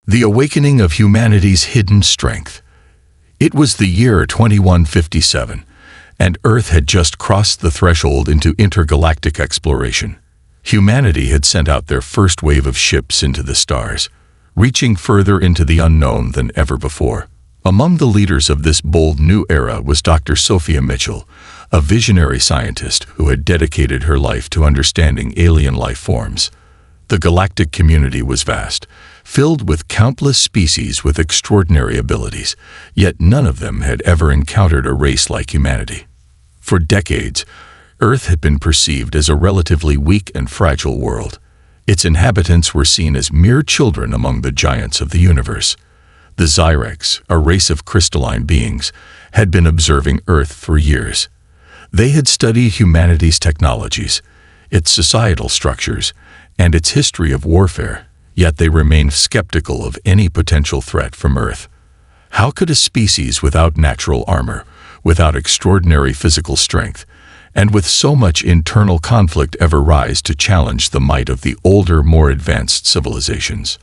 The awakening of humanity's hidden strength. It was the year 2157, and Earth had just crossed the threshold into intergalactic exploration. Humanity had sent out their first wave of ships into the stars, reaching further into the unknown than ever before. Among the leaders of this bold new era was Dr. Sophia Mitchell, a visionary scientist who had dedicated her life to understanding alien life forms. The galactic community was vast, filled with countless species with extraordinary abilities, yet none of them had ever encountered a race like humanity. For decades, Earth had been perceived as a relatively weak and fragile world. Its inhabitants were seen as mere children among the giants of the universe. The Zyrex, a race of crystalline beings, had been observing Earth for years. They had studied humanity's technologies, its societal structures, and its history of warfare, yet they remained skeptical of any potential threat from Earth. How could a species without natural armor, without extraordinary physical strength, and with so much internal conflict ever rise to challenge the might of the older, more advanced civilizations?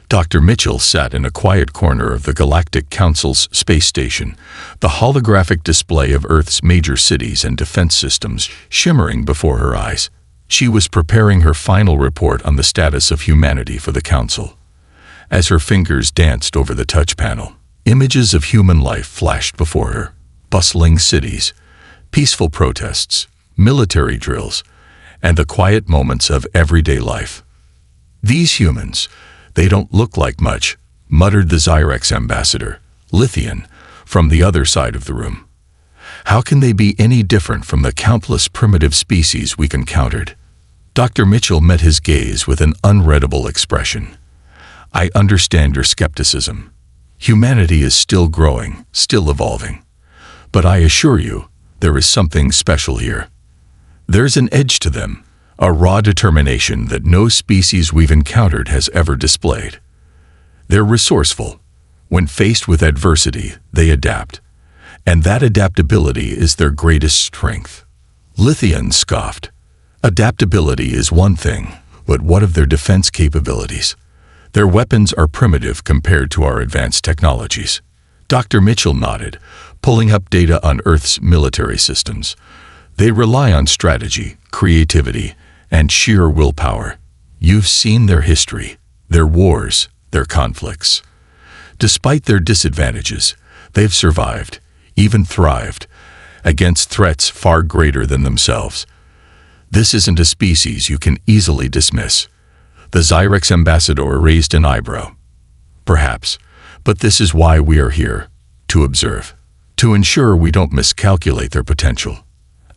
Dr. Mitchell sat in a quiet corner of the Galactic Council's space station, the holographic display of Earth's major cities and defense systems shimmering before her eyes. She was preparing her final report on the status of humanity for the Council. As her fingers danced over the touch panel, images of human life flashed before her. Bustling cities, peaceful protests, military drills, and the quiet moments of everyday life. These humans, they don't look like much, muttered the Zyrex ambassador, Lithian, from the other side of the room. How can they be any different from the countless primitive species we've encountered? Dr. Mitchell met his gaze with an unreadable expression. I understand your skepticism. Humanity is still growing, still evolving. But I assure you, there is something special here. There's an edge to them, a raw determination that no species we've encountered has ever displayed. They're resourceful. When faced with adversity, they adapt. And that adaptability is their greatest strength. Lithian scoffed. Adaptability is one thing, but what of their defense capabilities? Their weapons are primitive compared to our advanced technologies. Dr. Mitchell nodded, pulling up data on Earth's military systems. They rely on strategy, creativity, and sheer willpower. You've seen their history, their wars, their conflicts. Despite their disadvantages, they've survived, even thrived, against threats far greater than themselves. This isn't a species you can easily dismiss. The Zyrex ambassador raised an eyebrow. Perhaps, but this is why we are here, to observe, to ensure we don't miscalculate their potential.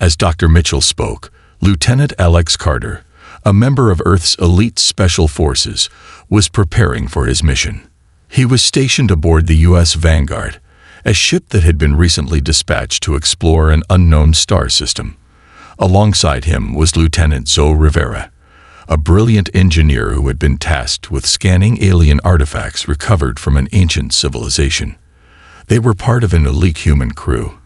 As Dr. Mitchell spoke, Lieutenant Alex Carter, a member of Earth's elite special forces, was preparing for his mission. He was stationed aboard the U.S. Vanguard, a ship that had been recently dispatched to explore an unknown star system. Alongside him was Lieutenant Zoe Rivera, a brilliant engineer who had been tasked with scanning alien artifacts recovered from an ancient civilization. They were part of an elite human crew,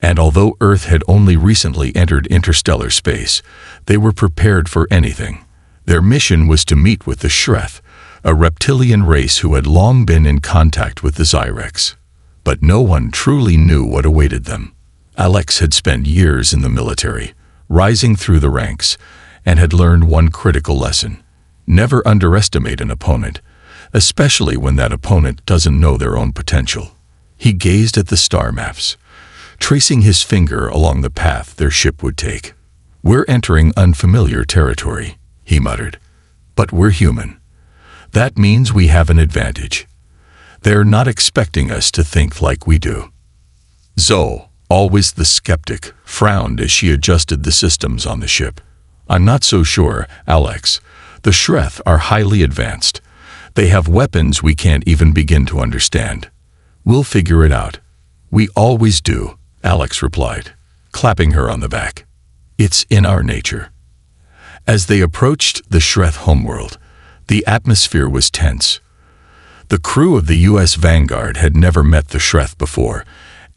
and although Earth had only recently entered interstellar space, they were prepared for anything. Their mission was to meet with the Shreth, a reptilian race who had long been in contact with the Zyrex. But no one truly knew what awaited them. Alex had spent years in the military, rising through the ranks, and had learned one critical lesson. Never underestimate an opponent, especially when that opponent doesn't know their own potential. He gazed at the star maps, tracing his finger along the path their ship would take. We're entering unfamiliar territory, he muttered. But we're human. That means we have an advantage. They're not expecting us to think like we do. Zoe, always the skeptic, frowned as she adjusted the systems on the ship. I'm not so sure, Alex. The Shreth are highly advanced. They have weapons we can't even begin to understand. We'll figure it out. We always do, Alex replied, clapping her on the back. It's in our nature. As they approached the Shreth homeworld, the atmosphere was tense. The crew of the U.S. Vanguard had never met the Shreth before,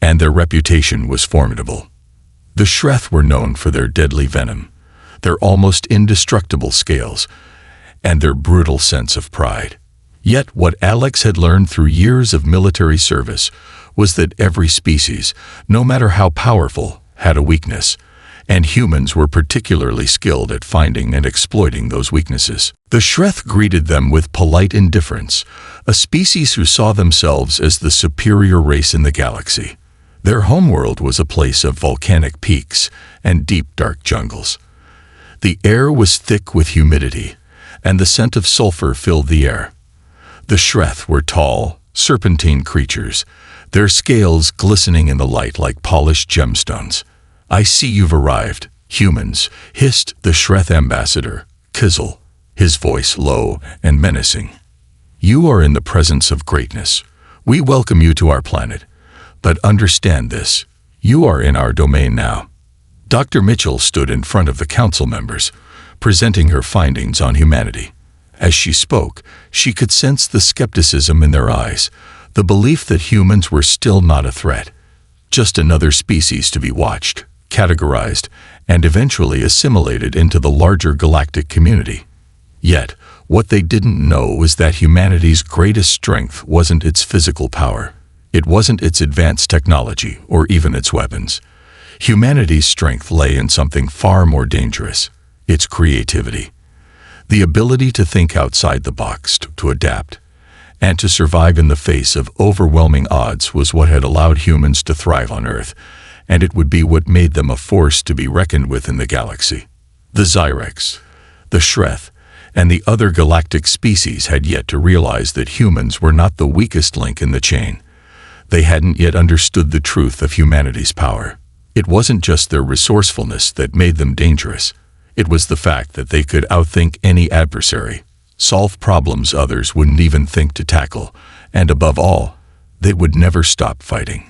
and their reputation was formidable. The Shreth were known for their deadly venom, their almost indestructible scales, and their brutal sense of pride. Yet what Alex had learned through years of military service was that every species, no matter how powerful, had a weakness, and humans were particularly skilled at finding and exploiting those weaknesses. The Shreth greeted them with polite indifference, a species who saw themselves as the superior race in the galaxy. Their homeworld was a place of volcanic peaks and deep dark jungles. The air was thick with humidity, and the scent of sulfur filled the air. The Shreth were tall, serpentine creatures, their scales glistening in the light like polished gemstones. "I see you've arrived, humans," hissed the Shreth ambassador, Kizel, his voice low and menacing. "You are in the presence of greatness. We welcome you to our planet. But understand this, you are in our domain now." Dr. Mitchell stood in front of the council members, presenting her findings on humanity. As she spoke, she could sense the skepticism in their eyes, the belief that humans were still not a threat, just another species to be watched, categorized, and eventually assimilated into the larger galactic community. Yet, what they didn't know was that humanity's greatest strength wasn't its physical power. It wasn't its advanced technology or even its weapons. Humanity's strength lay in something far more dangerous: its creativity. The ability to think outside the box, to adapt, and to survive in the face of overwhelming odds was what had allowed humans to thrive on Earth, and it would be what made them a force to be reckoned with in the galaxy. The Zyrex, the Shreth, and the other galactic species had yet to realize that humans were not the weakest link in the chain. They hadn't yet understood the truth of humanity's power. It wasn't just their resourcefulness that made them dangerous. It was the fact that they could outthink any adversary, solve problems others wouldn't even think to tackle, and above all, they would never stop fighting.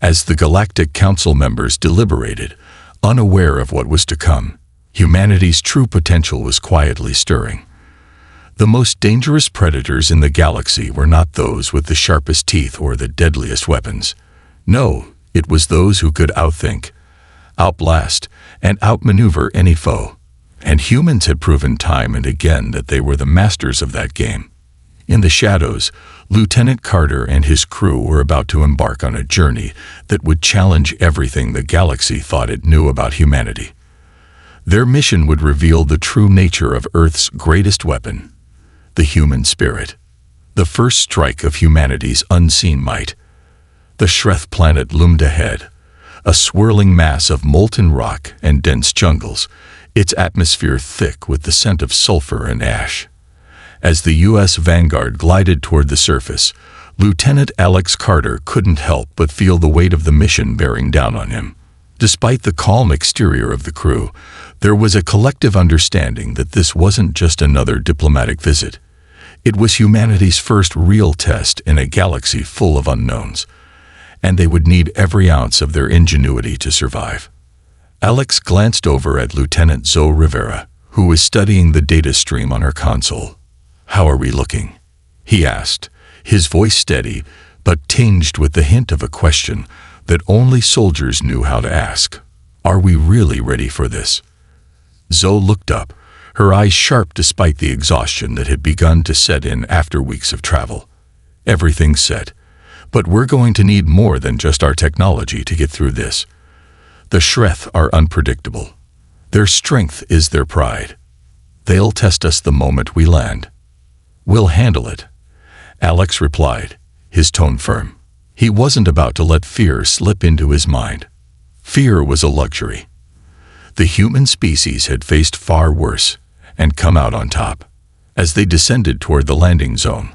As the Galactic Council members deliberated, unaware of what was to come, humanity's true potential was quietly stirring. The most dangerous predators in the galaxy were not those with the sharpest teeth or the deadliest weapons. No, it was those who could outthink, outblast, and outmaneuver any foe. And humans had proven time and again that they were the masters of that game. In the shadows, Lieutenant Carter and his crew were about to embark on a journey that would challenge everything the galaxy thought it knew about humanity. Their mission would reveal the true nature of Earth's greatest weapon: the human spirit. The first strike of humanity's unseen might. The Shreth planet loomed ahead, a swirling mass of molten rock and dense jungles, its atmosphere thick with the scent of sulfur and ash. As the U.S. Vanguard glided toward the surface, Lieutenant Alex Carter couldn't help but feel the weight of the mission bearing down on him. Despite the calm exterior of the crew, there was a collective understanding that this wasn't just another diplomatic visit. It was humanity's first real test in a galaxy full of unknowns, and they would need every ounce of their ingenuity to survive. Alex glanced over at Lieutenant Zoe Rivera, who was studying the data stream on her console. "How are we looking?" he asked, his voice steady, but tinged with the hint of a question that only soldiers knew how to ask. "Are we really ready for this?" Zoe looked up, her eyes sharp despite the exhaustion that had begun to set in after weeks of travel. "Everything's set, but we're going to need more than just our technology to get through this. The Shreth are unpredictable. Their strength is their pride. They'll test us the moment we land." "We'll handle it," Alex replied, his tone firm. He wasn't about to let fear slip into his mind. Fear was a luxury. The human species had faced far worse and come out on top. As they descended toward the landing zone,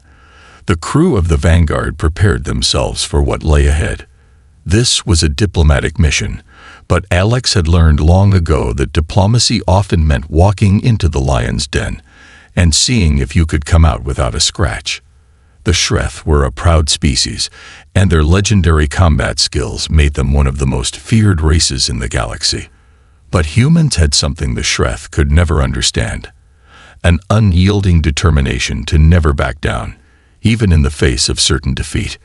the crew of the Vanguard prepared themselves for what lay ahead. This was a diplomatic mission, but Alex had learned long ago that diplomacy often meant walking into the lion's den and seeing if you could come out without a scratch. The Shreth were a proud species, and their legendary combat skills made them one of the most feared races in the galaxy. But humans had something the Shreth could never understand: an unyielding determination to never back down, even in the face of certain defeat.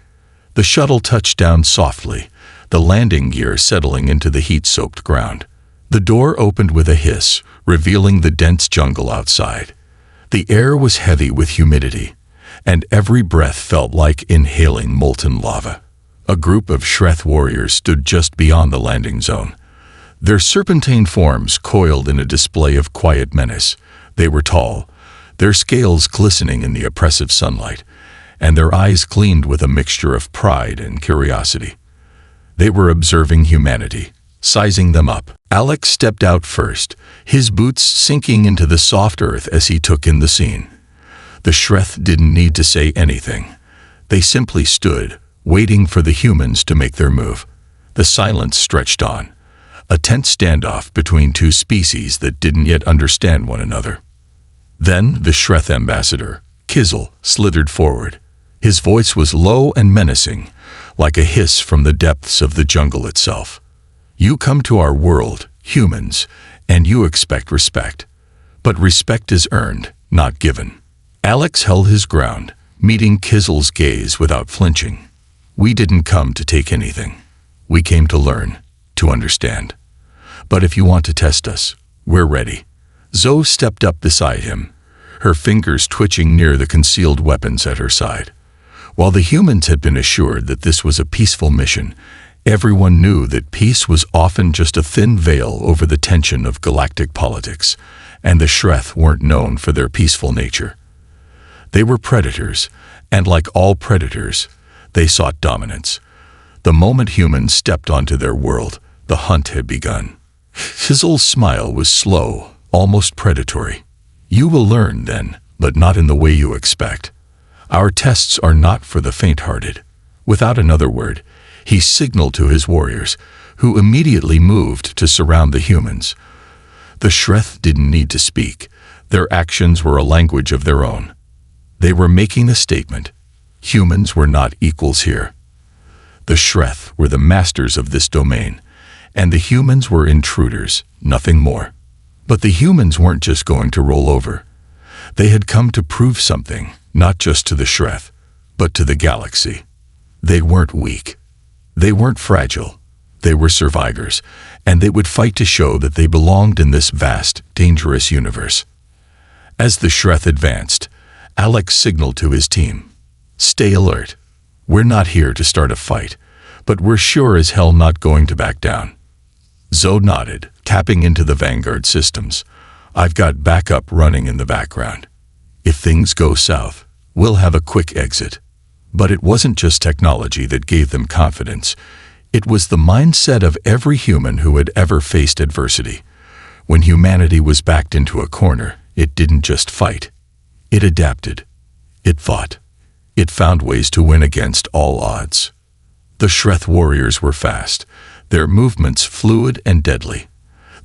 The shuttle touched down softly, the landing gear settling into the heat-soaked ground. The door opened with a hiss, revealing the dense jungle outside. The air was heavy with humidity, and every breath felt like inhaling molten lava. A group of Shreth warriors stood just beyond the landing zone. Their serpentine forms coiled in a display of quiet menace. They were tall, their scales glistening in the oppressive sunlight, and their eyes gleamed with a mixture of pride and curiosity. They were observing humanity, sizing them up. Alex stepped out first, his boots sinking into the soft earth as he took in the scene. The Shreth didn't need to say anything. They simply stood, waiting for the humans to make their move. The silence stretched on, a tense standoff between two species that didn't yet understand one another. Then the Shreth ambassador, Kizel, slithered forward. His voice was low and menacing, like a hiss from the depths of the jungle itself. You come to our world, humans, and you expect respect. But respect is earned, not given. Alex held his ground, meeting Kizel's gaze without flinching. We didn't come to take anything. We came to learn, to understand. But if you want to test us, we're ready. Zoe stepped up beside him, her fingers twitching near the concealed weapons at her side. While the humans had been assured that this was a peaceful mission, everyone knew that peace was often just a thin veil over the tension of galactic politics, and the Shreth weren't known for their peaceful nature. They were predators, and like all predators, they sought dominance. The moment humans stepped onto their world, the hunt had begun. Kizel's smile was slow, almost predatory. You will learn, then, but not in the way you expect. Our tests are not for the faint-hearted. Without another word, he signaled to his warriors, who immediately moved to surround the humans. The Shreth didn't need to speak. Their actions were a language of their own. They were making a statement. Humans were not equals here. The Shreth were the masters of this domain, and the humans were intruders, nothing more. But the humans weren't just going to roll over. They had come to prove something, not just to the Shreth, but to the galaxy. They weren't weak. They weren't fragile. They were survivors, and they would fight to show that they belonged in this vast, dangerous universe. As the Shreth advanced, Alex signaled to his team, "Stay alert. We're not here to start a fight, but we're sure as hell not going to back down." Zoe nodded, tapping into the Vanguard systems. "I've got backup running in the background. If things go south, we'll have a quick exit." But it wasn't just technology that gave them confidence. It was the mindset of every human who had ever faced adversity. When humanity was backed into a corner, it didn't just fight. It adapted. It fought. It found ways to win against all odds. The Shreth warriors were fast, their movements fluid and deadly.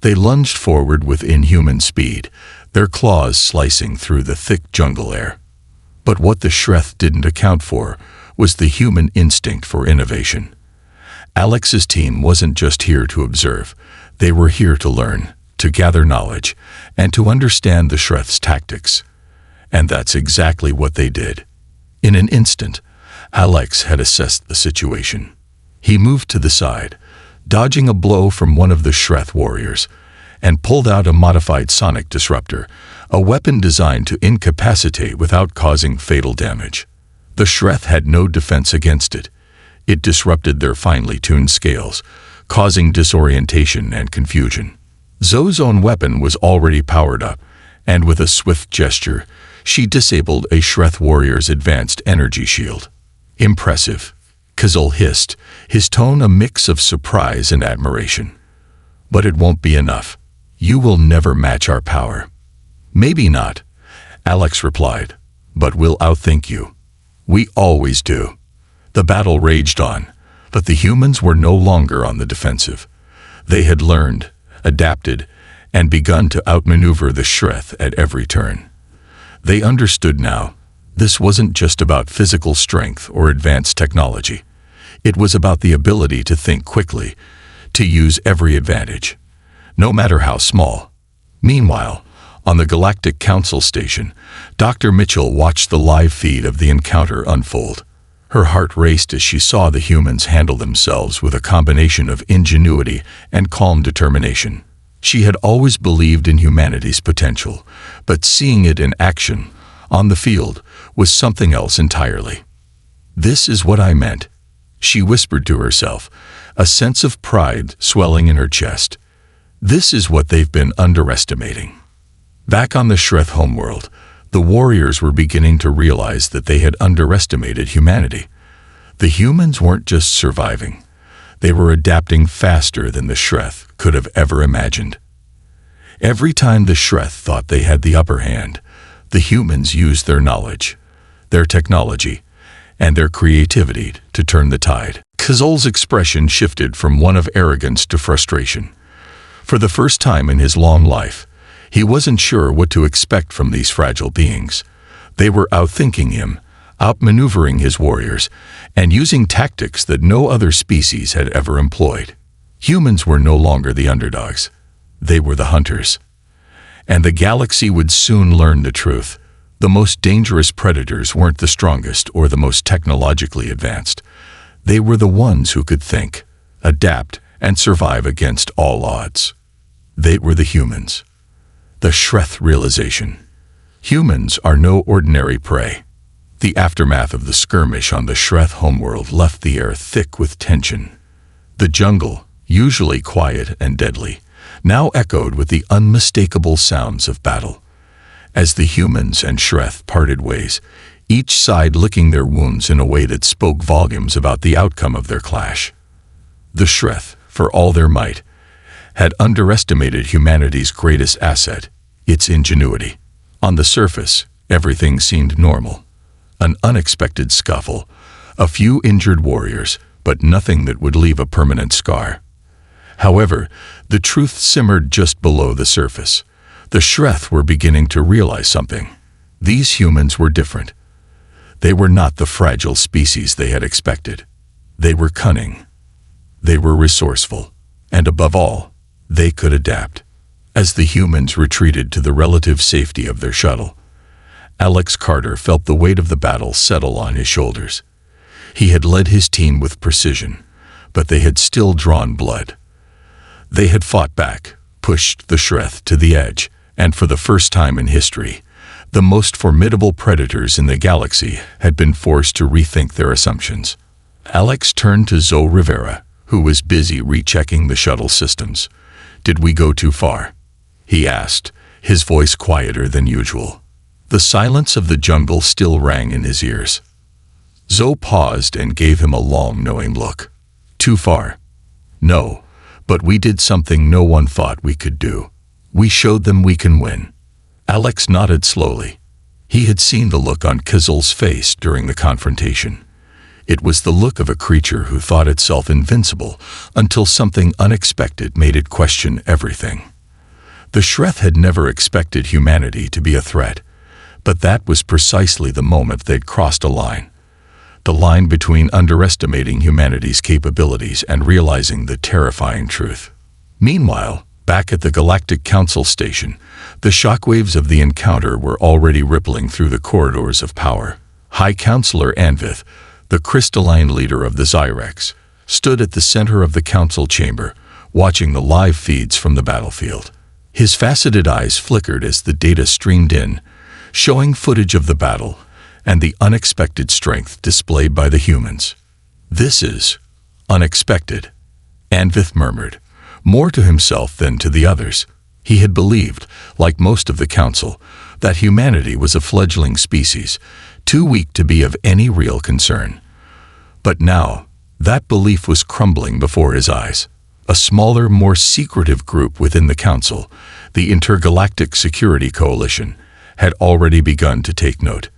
They lunged forward with inhuman speed, their claws slicing through the thick jungle air. But what the Shreth didn't account for was the human instinct for innovation. Alex's team wasn't just here to observe. They were here to learn, to gather knowledge, and to understand the Shreth's tactics. And that's exactly what they did. In an instant, Alex had assessed the situation. He moved to the side, dodging a blow from one of the Shreth warriors, and pulled out a modified sonic disruptor, a weapon designed to incapacitate without causing fatal damage. The Shreth had no defense against it. It disrupted their finely tuned scales, causing disorientation and confusion. Zoe's own weapon was already powered up, and with a swift gesture, she disabled a Shreth warrior's advanced energy shield. "Impressive," Kizel hissed, his tone a mix of surprise and admiration. "But it won't be enough. You will never match our power." "Maybe not," Alex replied, "but we'll outthink you. We always do." The battle raged on, but the humans were no longer on the defensive. They had learned, adapted, and begun to outmaneuver the Shreth at every turn. They understood now, this wasn't just about physical strength or advanced technology. It was about the ability to think quickly, to use every advantage, no matter how small. Meanwhile, on the Galactic Council station, Dr. Mitchell watched the live feed of the encounter unfold. Her heart raced as she saw the humans handle themselves with a combination of ingenuity and calm determination. She had always believed in humanity's potential, but seeing it in action, On the field was something else entirely. "This is what I meant," she whispered to herself, a sense of pride swelling in her chest. "This is what they've been underestimating." Back on the Shreth homeworld, the warriors were beginning to realize that they had underestimated humanity. The humans weren't just surviving. They were adapting faster than the Shreth could have ever imagined. Every time the Shreth thought they had the upper hand, the humans used their knowledge, their technology, and their creativity to turn the tide. Kazol's expression shifted from one of arrogance to frustration. For the first time in his long life, he wasn't sure what to expect from these fragile beings. They were outthinking him, outmaneuvering his warriors, and using tactics that no other species had ever employed. Humans were no longer the underdogs. They were the hunters. And the galaxy would soon learn the truth. The most dangerous predators weren't the strongest or the most technologically advanced. They were the ones who could think, adapt, and survive against all odds. They were the humans. The Shreth realization. Humans are no ordinary prey. The aftermath of the skirmish on the Shreth homeworld left the air thick with tension. The jungle, usually quiet and deadly, now echoed with the unmistakable sounds of battle. As the humans and Shreth parted ways, each side licking their wounds in a way that spoke volumes about the outcome of their clash. The Shreth, for all their might, had underestimated humanity's greatest asset, its ingenuity. On the surface, everything seemed normal. An unexpected scuffle, a few injured warriors, but nothing that would leave a permanent scar. However, the truth simmered just below the surface. The Shreth were beginning to realize something. These humans were different. They were not the fragile species they had expected. They were cunning. They were resourceful. And above all, they could adapt. As the humans retreated to the relative safety of their shuttle, Alex Carter felt the weight of the battle settle on his shoulders. He had led his team with precision, but they had still drawn blood. They had fought back, pushed the Shreth to the edge, and for the first time in history, the most formidable predators in the galaxy had been forced to rethink their assumptions. Alex turned to Zoe Rivera, who was busy rechecking the shuttle systems. "Did we go too far?" he asked, his voice quieter than usual. The silence of the jungle still rang in his ears. Zoe paused and gave him a long, knowing look. "Too far? No, but we did something no one thought we could do. We showed them we can win." Alex nodded slowly. He had seen the look on Kazol's face during the confrontation. It was the look of a creature who thought itself invincible until something unexpected made it question everything. The Shreth had never expected humanity to be a threat, but that was precisely the moment they'd crossed a line. The line between underestimating humanity's capabilities and realizing the terrifying truth. Meanwhile, back at the Galactic Council station, the shockwaves of the encounter were already rippling through the corridors of power. High Counselor Anvith, the crystalline leader of the Zyrex, stood at the center of the council chamber, watching the live feeds from the battlefield. His faceted eyes flickered as the data streamed in, showing footage of the battle and the unexpected strength displayed by the humans. "This is unexpected," Anvith murmured, more to himself than to the others. He had believed, like most of the council, that humanity was a fledgling species, too weak to be of any real concern. But now, that belief was crumbling before his eyes. A smaller, more secretive group within the council, the Intergalactic Security Coalition, had already begun to take note.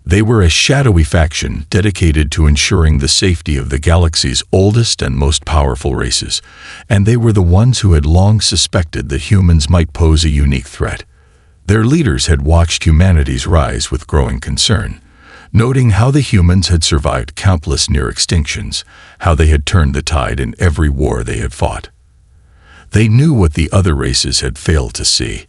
They were a shadowy faction dedicated to ensuring the safety of the galaxy's oldest and most powerful races, and they were the ones who had long suspected that humans might pose a unique threat. Their leaders had watched humanity's rise with growing concern, noting how the humans had survived countless near extinctions, how they had turned the tide in every war they had fought. They knew what the other races had failed to see.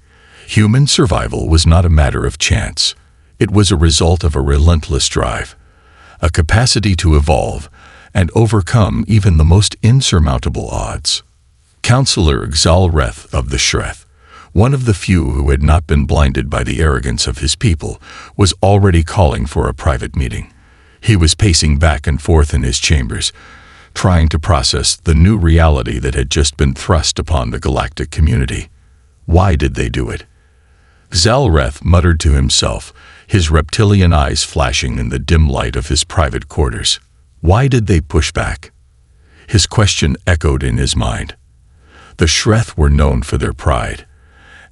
Human survival was not a matter of chance. It was a result of a relentless drive, a capacity to evolve and overcome even the most insurmountable odds. Counselor Xalreth of the Shreth, one of the few who had not been blinded by the arrogance of his people, was already calling for a private meeting. He was pacing back and forth in his chambers, trying to process the new reality that had just been thrust upon the galactic community. Why did they do it? Zalreth muttered to himself, his reptilian eyes flashing in the dim light of his private quarters. Why did they push back? His question echoed in his mind. The Shreth were known for their pride,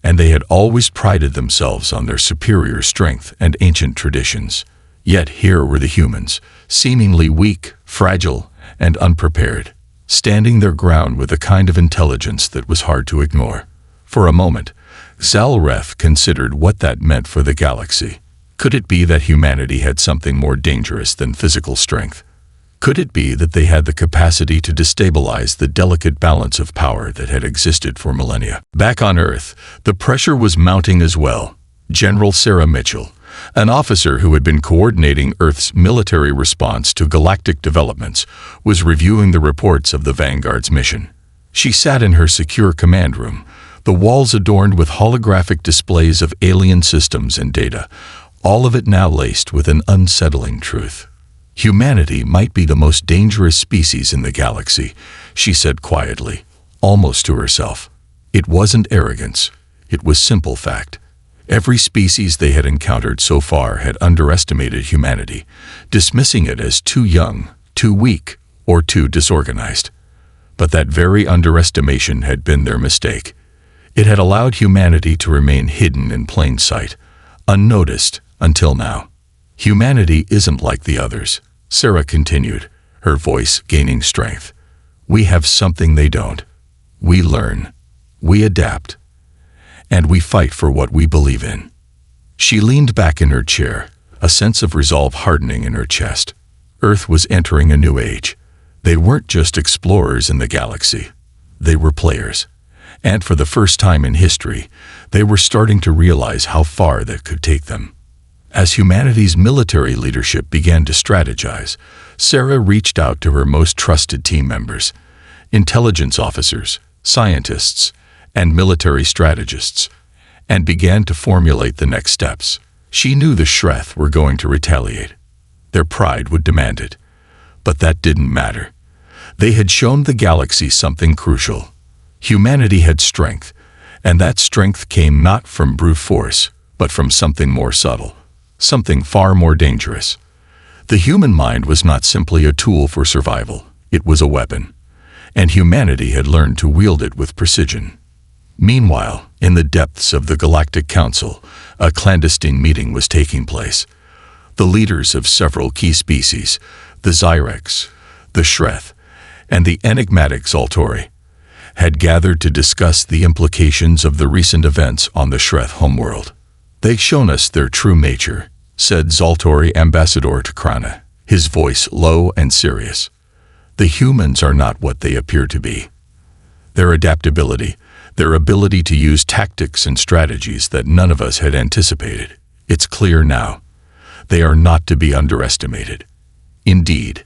and they had always prided themselves on their superior strength and ancient traditions. Yet here were the humans, seemingly weak, fragile, and unprepared, standing their ground with a kind of intelligence that was hard to ignore. For a moment, Zalreth considered what that meant for the galaxy. Could it be that humanity had something more dangerous than physical strength? Could it be that they had the capacity to destabilize the delicate balance of power that had existed for millennia? Back on Earth, the pressure was mounting as well. General Sarah Mitchell, an officer who had been coordinating Earth's military response to galactic developments, was reviewing the reports of the Vanguard's mission. She sat in her secure command room, the walls adorned with holographic displays of alien systems and data, all of it now laced with an unsettling truth. Humanity might be the most dangerous species in the galaxy, she said quietly, almost to herself. It wasn't arrogance, it was simple fact. Every species they had encountered so far had underestimated humanity, dismissing it as too young, too weak, or too disorganized. But that very underestimation had been their mistake. It had allowed humanity to remain hidden in plain sight, unnoticed until now. Humanity isn't like the others, Sarah continued, her voice gaining strength. We have something they don't. We learn, we adapt, and we fight for what we believe in. She leaned back in her chair, a sense of resolve hardening in her chest. Earth was entering a new age. They weren't just explorers in the galaxy. They were players. And for the first time in history, they were starting to realize how far that could take them. As humanity's military leadership began to strategize, Sarah reached out to her most trusted team members, intelligence officers, scientists, and military strategists, and began to formulate the next steps. She knew the Shreth were going to retaliate. Their pride would demand it. But that didn't matter. They had shown the galaxy something crucial. Humanity had strength, and that strength came not from brute force, but from something more subtle, something far more dangerous. The human mind was not simply a tool for survival, it was a weapon, and humanity had learned to wield it with precision. Meanwhile, in the depths of the Galactic Council, a clandestine meeting was taking place. The leaders of several key species, the Zyrex, the Shreth, and the enigmatic Zaltori, had gathered to discuss the implications of the recent events on the Shreth homeworld. They've shown us their true nature, said Zaltori Ambassador to Krana, his voice low and serious. The humans are not what they appear to be. Their adaptability, their ability to use tactics and strategies that none of us had anticipated. It's clear now. They are not to be underestimated. Indeed,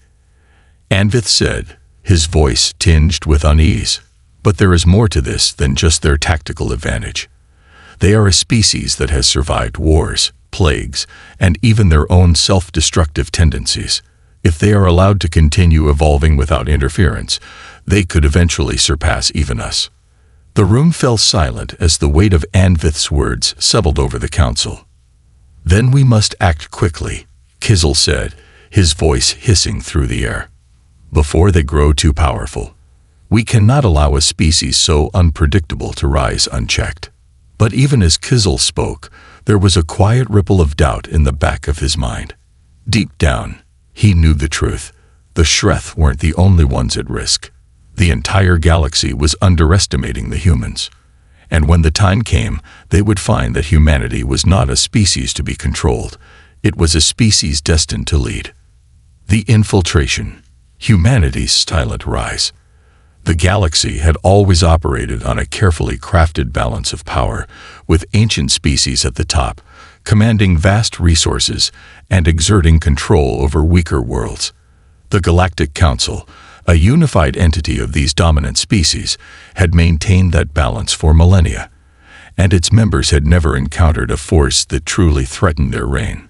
Anvith said, his voice tinged with unease. But there is more to this than just their tactical advantage. They are a species that has survived wars, plagues, and even their own self-destructive tendencies. If they are allowed to continue evolving without interference, they could eventually surpass even us. The room fell silent as the weight of Anvith's words settled over the council. Then we must act quickly, Kizel said, his voice hissing through the air. Before they grow too powerful. We cannot allow a species so unpredictable to rise unchecked. But even as Kizel spoke, there was a quiet ripple of doubt in the back of his mind. Deep down, he knew the truth. The Shreth weren't the only ones at risk. The entire galaxy was underestimating the humans. And when the time came, they would find that humanity was not a species to be controlled. It was a species destined to lead. The infiltration, humanity's silent rise. The galaxy had always operated on a carefully crafted balance of power, with ancient species at the top, commanding vast resources and exerting control over weaker worlds. The Galactic Council, a unified entity of these dominant species, had maintained that balance for millennia, and its members had never encountered a force that truly threatened their reign.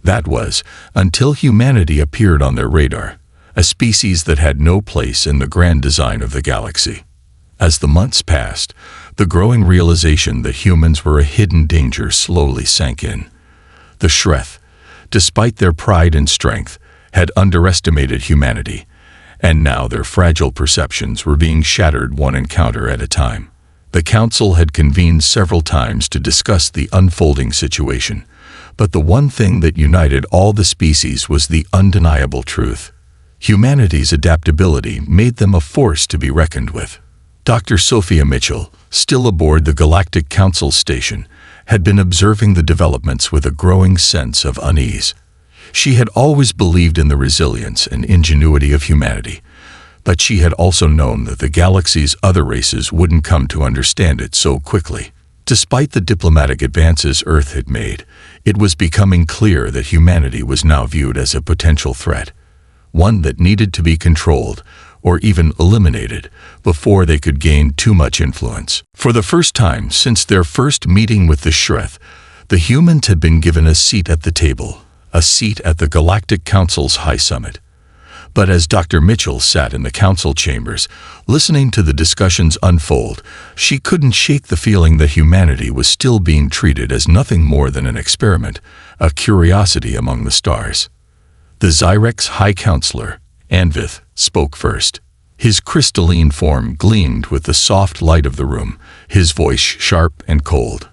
That was, until humanity appeared on their radar, a species that had no place in the grand design of the galaxy. As the months passed, the growing realization that humans were a hidden danger slowly sank in. The Shreth, despite their pride and strength, had underestimated humanity, and now their fragile perceptions were being shattered one encounter at a time. The Council had convened several times to discuss the unfolding situation, but the one thing that united all the species was the undeniable truth. Humanity's adaptability made them a force to be reckoned with. Dr. Sophia Mitchell, still aboard the Galactic Council station, had been observing the developments with a growing sense of unease. She had always believed in the resilience and ingenuity of humanity, but she had also known that the galaxy's other races wouldn't come to understand it so quickly. Despite the diplomatic advances Earth had made, it was becoming clear that humanity was now viewed as a potential threat, one that needed to be controlled or even eliminated before they could gain too much influence. For the first time since their first meeting with the Shreth, the humans had been given a seat at the table, a seat at the Galactic Council's high summit. But as Dr. Mitchell sat in the council chambers, listening to the discussions unfold, she couldn't shake the feeling that humanity was still being treated as nothing more than an experiment, a curiosity among the stars. The Zyrex High Counselor, Anvith, spoke first. His crystalline form gleamed with the soft light of the room, his voice sharp and cold.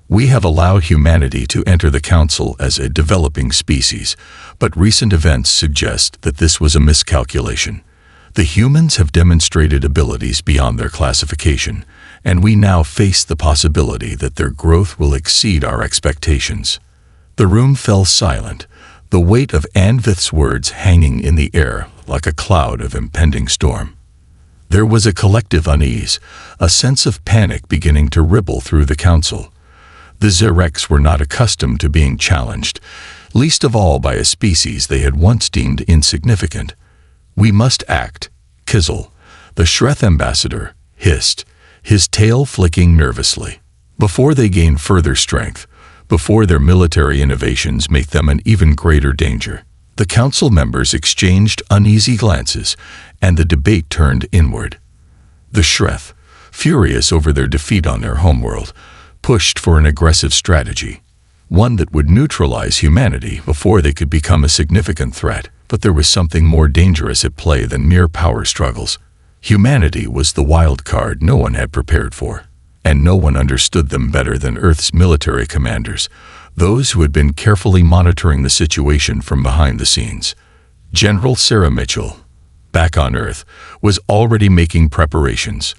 "We have allowed humanity to enter the Council as a developing species, but recent events suggest that this was a miscalculation. The humans have demonstrated abilities beyond their classification, and we now face the possibility that their growth will exceed our expectations." The room fell silent, the weight of Anvith's words hanging in the air like a cloud of impending storm. There was a collective unease, a sense of panic beginning to ripple through the Council. The Zyrex were not accustomed to being challenged, least of all by a species they had once deemed insignificant. "We must act," Kizel, the Shreth ambassador, hissed, his tail flicking nervously. "Before they gain further strength, before their military innovations make them an even greater danger." The council members exchanged uneasy glances, and the debate turned inward. The Shreth, furious over their defeat on their homeworld, pushed for an aggressive strategy, one that would neutralize humanity before they could become a significant threat. But there was something more dangerous at play than mere power struggles. Humanity was the wild card no one had prepared for, and no one understood them better than Earth's military commanders, those who had been carefully monitoring the situation from behind the scenes. General Sarah Mitchell, back on Earth, was already making preparations.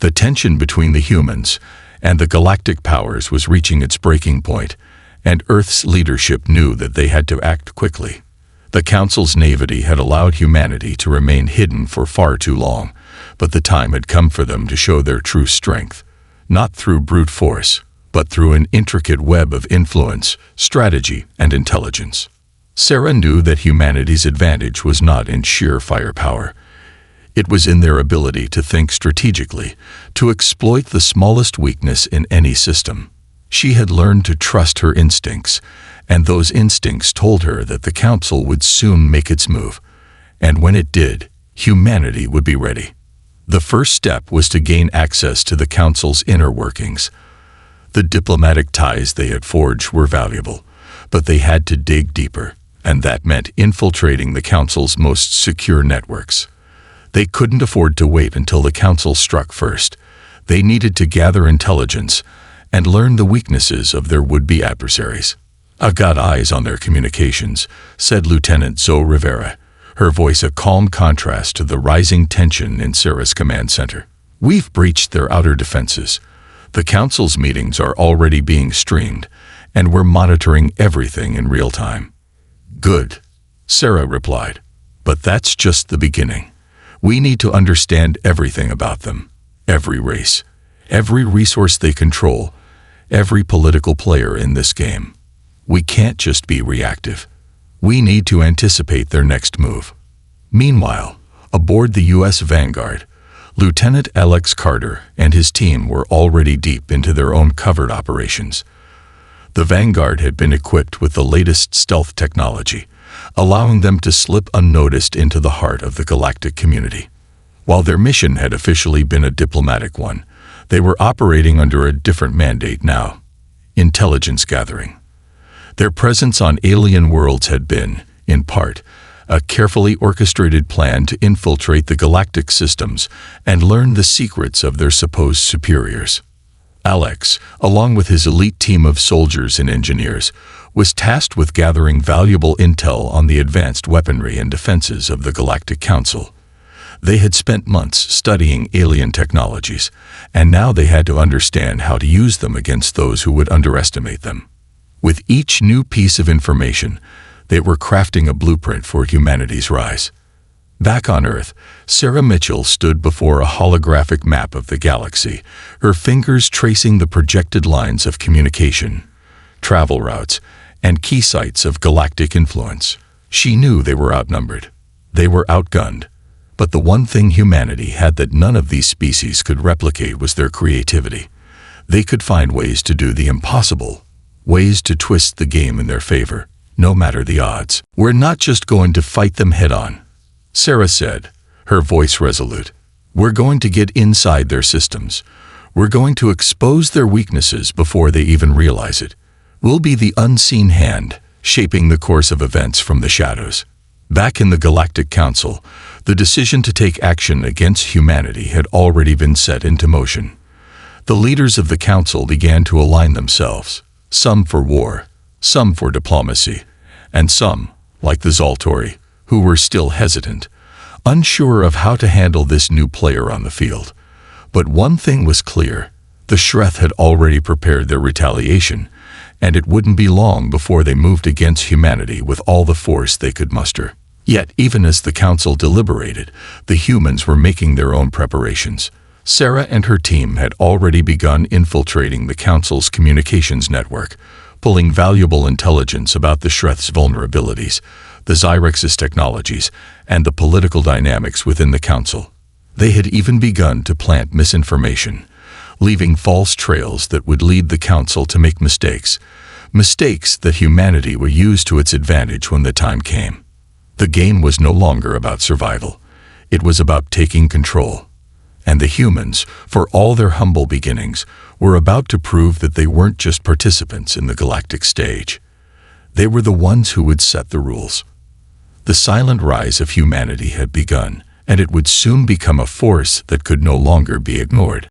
The tension between the humans and the galactic powers was reaching its breaking point, and Earth's leadership knew that they had to act quickly. The Council's naivety had allowed humanity to remain hidden for far too long, but the time had come for them to show their true strength, not through brute force, but through an intricate web of influence, strategy, and intelligence. Sarah knew that humanity's advantage was not in sheer firepower. It was in their ability to think strategically, to exploit the smallest weakness in any system. She had learned to trust her instincts, and those instincts told her that the Council would soon make its move, and when it did, humanity would be ready. The first step was to gain access to the Council's inner workings. The diplomatic ties they had forged were valuable, but they had to dig deeper, and that meant infiltrating the Council's most secure networks. They couldn't afford to wait until the Council struck first. They needed to gather intelligence and learn the weaknesses of their would-be adversaries. "I've got eyes on their communications," said Lieutenant Zoe Rivera, her voice a calm contrast to the rising tension in Sarah's command center. "We've breached their outer defenses. The Council's meetings are already being streamed, and we're monitoring everything in real time." "Good," Sarah replied. "But that's just the beginning. We need to understand everything about them. Every race, every resource they control, every political player in this game. We can't just be reactive. We need to anticipate their next move." Meanwhile, aboard the U.S. Vanguard, Lieutenant Alex Carter and his team were already deep into their own covert operations. The Vanguard had been equipped with the latest stealth technology, allowing them to slip unnoticed into the heart of the galactic community. While their mission had officially been a diplomatic one, they were operating under a different mandate now: intelligence gathering. Their presence on alien worlds had been, in part, a carefully orchestrated plan to infiltrate the galactic systems and learn the secrets of their supposed superiors. Alex, along with his elite team of soldiers and engineers, was tasked with gathering valuable intel on the advanced weaponry and defenses of the Galactic Council. They had spent months studying alien technologies, and now they had to understand how to use them against those who would underestimate them. With each new piece of information, they were crafting a blueprint for humanity's rise. Back on Earth, Sarah Mitchell stood before a holographic map of the galaxy, her fingers tracing the projected lines of communication, travel routes, and key sites of galactic influence. She knew they were outnumbered. They were outgunned. But the one thing humanity had that none of these species could replicate was their creativity. They could find ways to do the impossible, ways to twist the game in their favor, no matter the odds. "We're not just going to fight them head-on," Sarah said, her voice resolute. "We're going to get inside their systems. We're going to expose their weaknesses before they even realize it. We'll be the unseen hand, shaping the course of events from the shadows." Back in the Galactic Council, the decision to take action against humanity had already been set into motion. The leaders of the Council began to align themselves, some for war, some for diplomacy, and some, like the Zoltori, who were still hesitant, unsure of how to handle this new player on the field. But one thing was clear: the Shreth had already prepared their retaliation, and it wouldn't be long before they moved against humanity with all the force they could muster. Yet, even as the Council deliberated, the humans were making their own preparations. Sarah and her team had already begun infiltrating the Council's communications network, pulling valuable intelligence about the Shreth's vulnerabilities, the Xyrex's technologies, and the political dynamics within the Council. They had even begun to plant misinformation, leaving false trails that would lead the Council to make mistakes that humanity would use to its advantage when the time came. The game was no longer about survival. It was about taking control. And the humans, for all their humble beginnings, were about to prove that they weren't just participants in the galactic stage. They were the ones who would set the rules. The silent rise of humanity had begun, and it would soon become a force that could no longer be ignored.